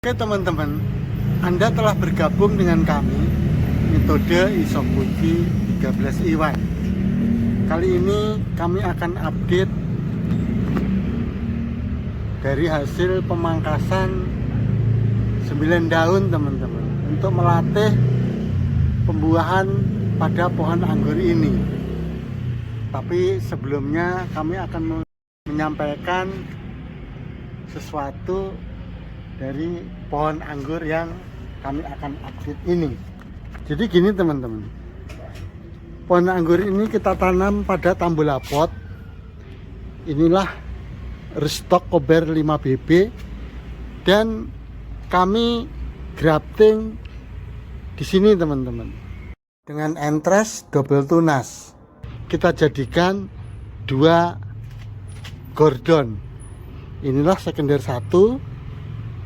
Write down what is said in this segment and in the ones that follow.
Oke teman-teman, Anda telah bergabung dengan kami metode Isobuchi 13 Iwan. Kali ini kami akan update dari hasil pemangkasan 9 daun teman-teman, untuk melatih pembuahan pada pohon anggur ini. Tapi sebelumnya kami akan menyampaikan sesuatu dari pohon anggur yang kami akan update ini. Jadi gini teman-teman, pohon anggur ini kita tanam pada tambulapot. Inilah restock Kober 5BB, dan kami grafting di sini teman-teman dengan entres double tunas. Kita jadikan 2 gordon. Inilah sekunder 1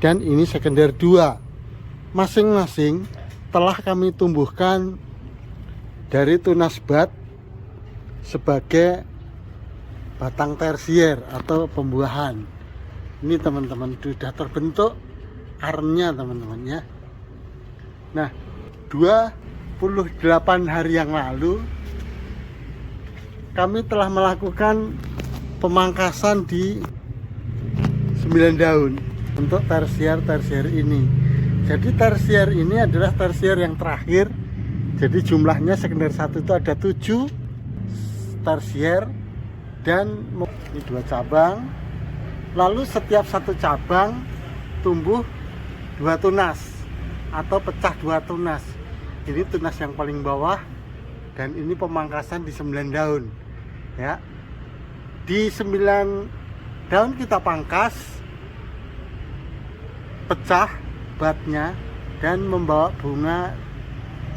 dan ini sekunder 2. Masing-masing telah kami tumbuhkan dari tunas bud sebagai batang tersier atau pembuahan. Ini teman-teman sudah terbentuk armnya teman-teman ya. Nah, 28 hari yang lalu kami telah melakukan pemangkasan di 9 daun untuk tersier ini. Jadi tersier ini adalah tersier yang terakhir. Jadi jumlahnya sekunder 1 itu ada 7 tersier, dan ini 2 cabang. Lalu setiap satu cabang tumbuh 2 tunas atau pecah 2 tunas. Ini tunas yang paling bawah, dan ini pemangkasan di 9 daun ya. Di 9 daun kita pangkas, pecah batnya dan membawa bunga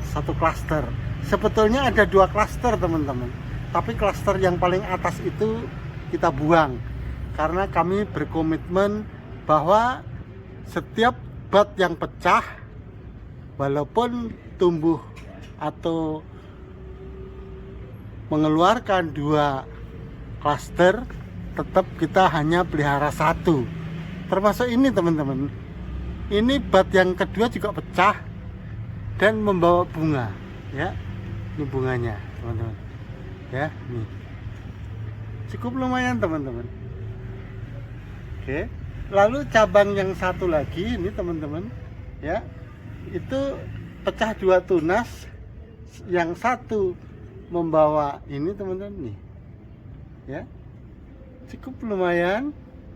1 klaster. Sebetulnya ada 2 klaster teman-teman, tapi klaster yang paling atas itu kita buang karena kami berkomitmen bahwa setiap bat yang pecah, walaupun tumbuh atau mengeluarkan 2 klaster, tetap kita hanya pelihara 1. Termasuk ini teman-teman. Ini bat yang kedua juga pecah dan membawa bunga ya. Ini bunganya teman-teman ya, nih cukup lumayan teman-teman. Oke, lalu cabang yang satu lagi ini teman-teman ya, itu pecah 2 tunas, yang satu membawa ini teman-teman nih ya, cukup lumayan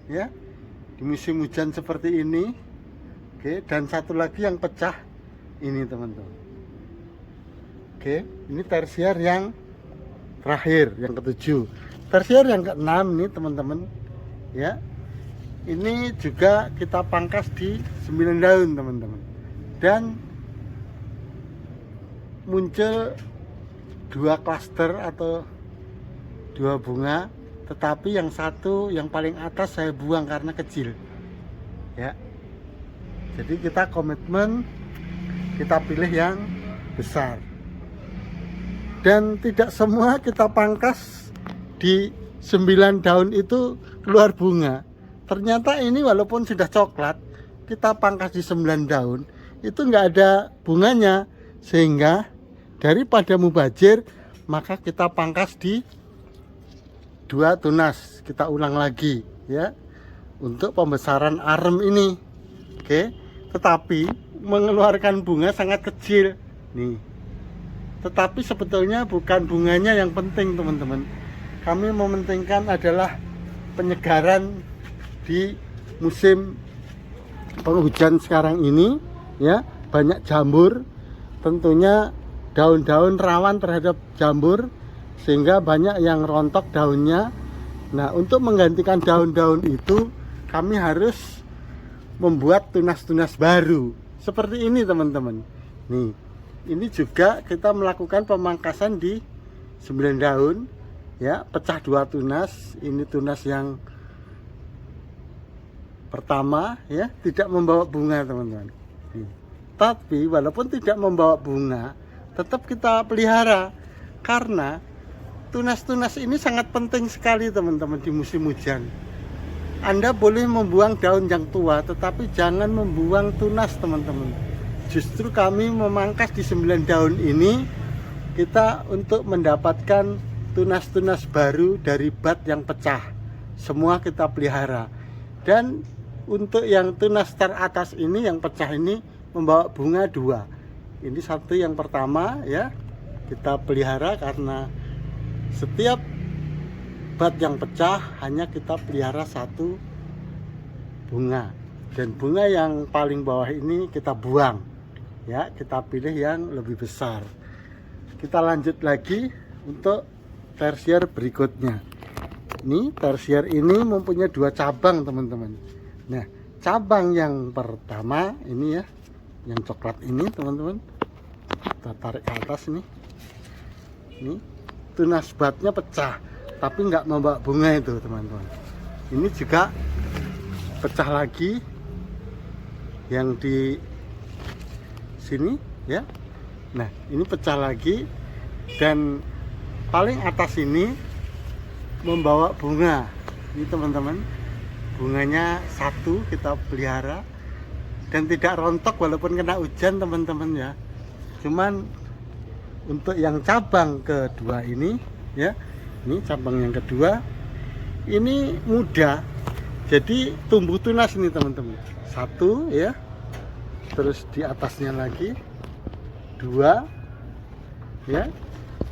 ya di musim hujan seperti ini. Oke, dan satu lagi yang pecah ini teman-teman. Oke, ini tersier yang terakhir, yang ke-7. Tersier yang ke-6 nih teman-teman ya. Ini juga kita pangkas di 9 daun teman-teman, dan muncul 2 klaster atau 2 bunga, tetapi yang satu yang paling atas saya buang karena kecil ya. Jadi kita komitmen, kita pilih yang besar, dan tidak semua kita pangkas di 9 daun itu keluar bunga. Ternyata ini walaupun sudah coklat, kita pangkas di 9 daun itu nggak ada bunganya, sehingga daripada mubazir maka kita pangkas di 2 tunas. Kita ulang lagi ya untuk pembesaran arem ini. Oke, tetapi mengeluarkan bunga sangat kecil nih. Tetapi sebetulnya bukan bunganya yang penting teman-teman. Kami mementingkan adalah penyegaran di musim penghujan sekarang ini ya. Banyak jamur, tentunya daun-daun rawan terhadap jamur, sehingga banyak yang rontok daunnya. Nah, untuk menggantikan daun-daun itu kami harus membuat tunas-tunas baru seperti ini teman-teman. Nih, ini juga kita melakukan pemangkasan di 9 daun ya, pecah 2 tunas. Ini tunas yang pertama ya, tidak membawa bunga teman-teman. Tapi walaupun tidak membawa bunga, tetap kita pelihara karena tunas-tunas ini sangat penting sekali teman-teman di musim hujan. Anda boleh membuang daun yang tua, tetapi jangan membuang tunas, teman-teman. Justru kami memangkas di 9 daun ini kita untuk mendapatkan tunas-tunas baru dari bat yang pecah. Semua kita pelihara. Dan untuk yang tunas teratas ini, yang pecah ini, membawa bunga 2. Ini satu yang pertama ya, kita pelihara karena setiap bat yang pecah hanya kita pelihara 1 bunga, dan bunga yang paling bawah ini kita buang ya, kita pilih yang lebih besar. Kita lanjut lagi untuk tersier berikutnya. Ini tersier ini mempunyai 2 cabang, teman-teman. Nah, cabang yang pertama ini ya, yang coklat ini, teman-teman, kita tarik ke atas nih. Ini tunas batnya pecah tapi nggak membawa bunga itu, teman-teman. Ini juga pecah lagi yang di sini ya. Nah, ini pecah lagi, dan paling atas ini membawa bunga. Ini, teman-teman, bunganya 1 kita pelihara dan tidak rontok walaupun kena hujan, teman-teman ya. Cuman untuk yang cabang kedua ini ya, ini cabang yang kedua ini muda, jadi tumbuh tunas ini, teman-teman. 1 ya, terus di atasnya lagi 2 ya,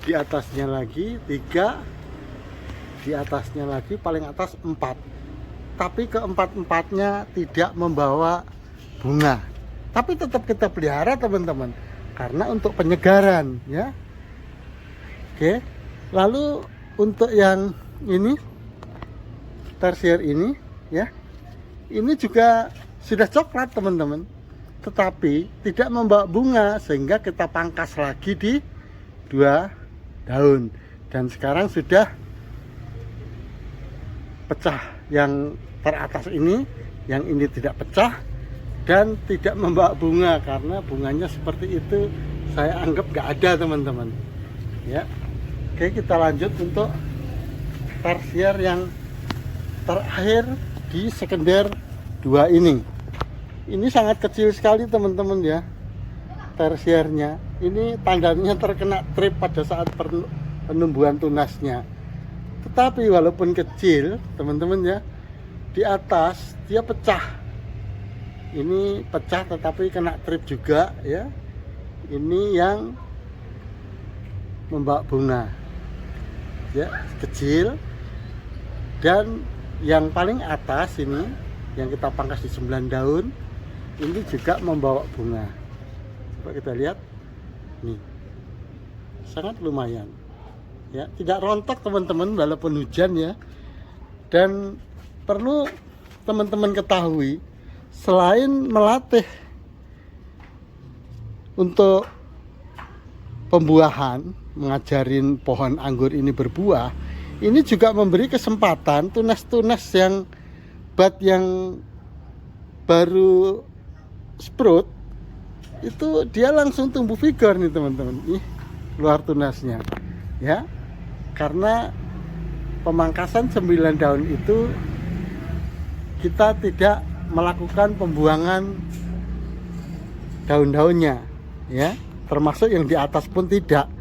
di atasnya lagi 3, di atasnya lagi paling atas 4. Tapi keempat-empatnya tidak membawa bunga, tapi tetap kita pelihara, teman-teman, karena untuk penyegaran ya. Oke, lalu untuk yang ini tersier ini ya, ini juga sudah coklat, teman-teman, tetapi tidak membawa bunga, sehingga kita pangkas lagi di 2 daun, dan sekarang sudah pecah yang teratas ini. Yang ini tidak pecah dan tidak membawa bunga, karena bunganya seperti itu saya anggap nggak ada, teman-teman ya. Oke, kita lanjut untuk tersier yang terakhir di sekunder 2 ini. Ini sangat kecil sekali, teman-teman ya, tersiernya. Ini tandanya terkena trip pada saat penumbuhan tunasnya. Tetapi walaupun kecil, teman-teman ya, di atas dia pecah. Ini pecah tetapi kena trip juga ya. Ini yang membawa bunga ya, kecil. Dan yang paling atas ini yang kita pangkas di 9 daun ini juga membawa bunga. Coba kita lihat nih, sangat lumayan ya, tidak rontok, teman-teman, walaupun hujan ya. Dan perlu teman-teman ketahui, selain melatih untuk pembuahan, mengajarin pohon anggur ini berbuah, ini juga memberi kesempatan tunas-tunas yang bat yang baru sprout itu dia langsung tumbuh vigor nih, teman-teman. Nih, keluar tunasnya ya, karena pemangkasan 9 daun itu kita tidak melakukan pembuangan daun-daunnya ya, termasuk yang di atas pun tidak.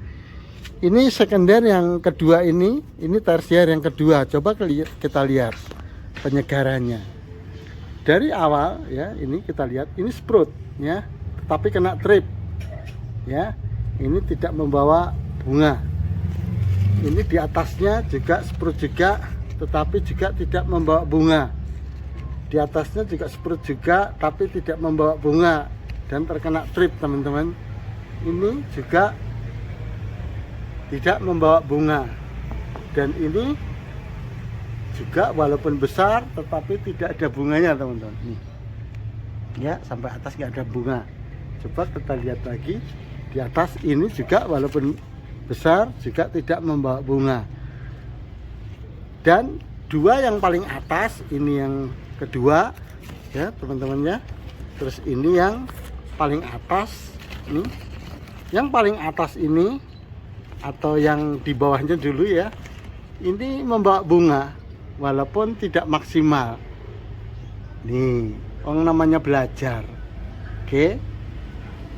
Ini sekunder yang kedua, ini tersier yang kedua. Coba kita lihat penyegarannya dari awal ya. Ini kita lihat, ini sprout ya, tetapi kena trip ya. Ini tidak membawa bunga. Ini di atasnya juga sprout juga, tetapi juga tidak membawa bunga. Di atasnya juga sprout juga, tapi tidak membawa bunga dan terkena trip, teman-teman. Ini juga tidak membawa bunga, dan ini juga walaupun besar tetapi tidak ada bunganya, teman-teman. Nih ya, sampai atas nggak ada bunga. Coba kita lihat lagi di atas, ini juga walaupun besar juga tidak membawa bunga. Dan 2 yang paling atas, ini yang kedua ya, teman-teman ya. Terus ini yang paling atas, nih yang paling atas ini, atau yang di bawahnya dulu ya, ini membawa bunga walaupun tidak maksimal. Nih, orang namanya belajar. Oke.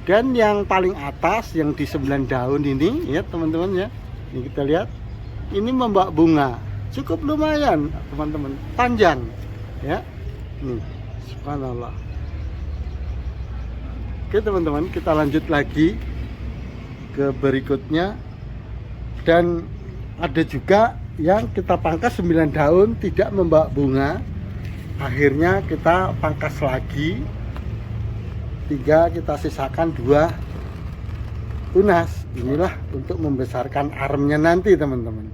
Dan yang paling atas yang di 9 daun ini ya teman-teman ya. Ini kita lihat. Ini membawa bunga. Cukup lumayan, teman-teman. Panjang. Ya. Nih, subhanallah. Oke, teman-teman, kita lanjut lagi ke berikutnya. Dan ada juga yang kita pangkas 9 daun tidak membawa bunga. Akhirnya kita pangkas lagi 3, kita sisakan 2 tunas. Inilah untuk membesarkan aremnya nanti, teman-teman.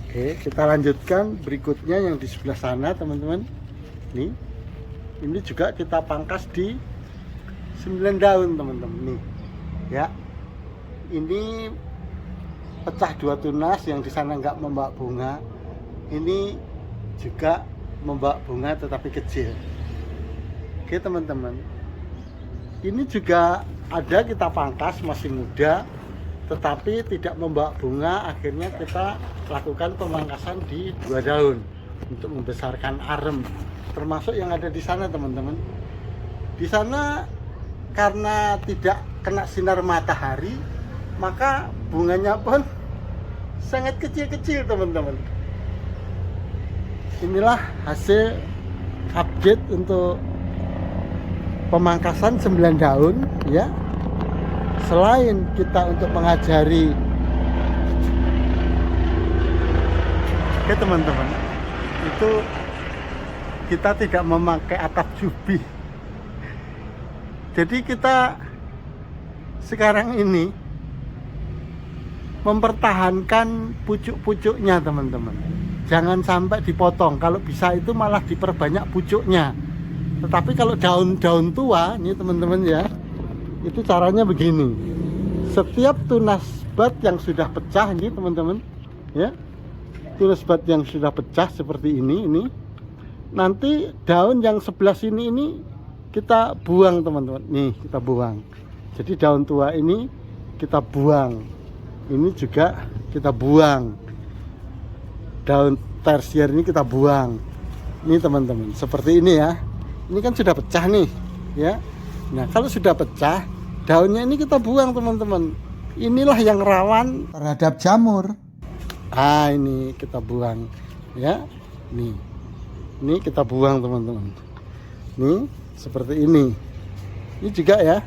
Oke, kita lanjutkan berikutnya yang di sebelah sana, teman-teman. Nih, ini juga kita pangkas di 9 daun, teman-teman. Nih ya, ini pecah 2 tunas, yang di sana nggak membawa bunga. Ini juga membawa bunga tetapi kecil. Oke, teman-teman, ini juga ada kita pangkas masih muda tetapi tidak membawa bunga. Akhirnya kita lakukan pemangkasan di 2 daun untuk membesarkan arem, termasuk yang ada di sana, teman-teman. Di sana karena tidak kena sinar matahari, maka bunganya pun sangat kecil-kecil, teman-teman. Inilah hasil update untuk pemangkasan 9 daun ya. Selain kita untuk mengajari, oke teman-teman, itu kita tidak memakai atap jubih. Jadi kita sekarang ini mempertahankan pucuk-pucuknya, teman-teman. Jangan sampai dipotong, kalau bisa itu malah diperbanyak pucuknya. Tetapi kalau daun-daun tua, ini teman-teman ya, itu caranya begini. Setiap tunas bat yang sudah pecah ini, teman-teman ya, tunas bat yang sudah pecah seperti ini, nanti daun yang sebelah sini ini kita buang, teman-teman. Nih, kita buang. Jadi daun tua ini kita buang. Ini juga kita buang. Daun tersier ini kita buang. Ini, teman-teman, seperti ini ya. Ini kan sudah pecah nih ya. Nah, kalau sudah pecah, daunnya ini kita buang, teman-teman. Inilah yang rawan terhadap jamur. Ah, ini kita buang ya. Nih. Ini kita buang, teman-teman. Nih, seperti ini. Ini juga ya.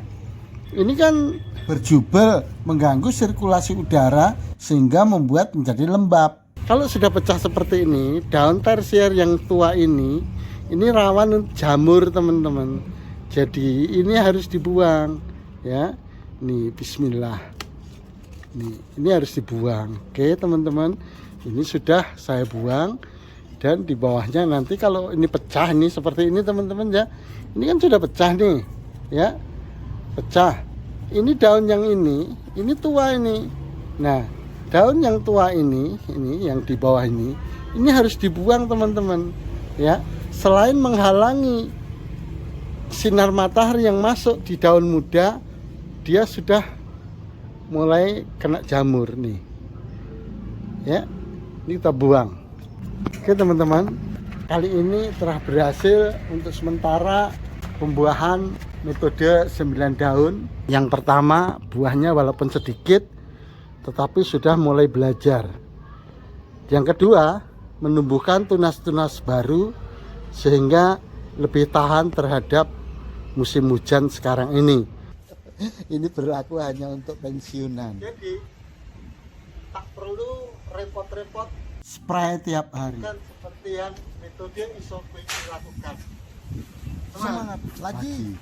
Ini kan berjubel, mengganggu sirkulasi udara sehingga membuat menjadi lembab. Kalau sudah pecah seperti ini, daun tersier yang tua ini rawan jamur, teman-teman. Jadi ini harus dibuang ya. Nih, bismillah. Nih, ini harus dibuang. Oke, teman-teman. Ini sudah saya buang. Dan di bawahnya nanti kalau ini pecah nih seperti ini, teman-teman ya. Ini kan sudah pecah nih ya. Pecah. Ini daun yang ini tua ini. Nah, daun yang tua ini yang di bawah ini harus dibuang, teman-teman ya. Selain menghalangi sinar matahari yang masuk di daun muda, dia sudah mulai kena jamur nih ya. Ini kita buang. Oke, teman-teman, kali ini telah berhasil untuk sementara pembuahan metode 9 daun. Yang pertama, buahnya walaupun sedikit tetapi sudah mulai belajar. Yang kedua, menumbuhkan tunas-tunas baru sehingga lebih tahan terhadap musim hujan sekarang ini. Ini berlaku hanya untuk pensiunan. Jadi tak perlu repot-repot spray tiap hari. Bukan seperti yang metode isokuik dilakukan. Semangat lagi.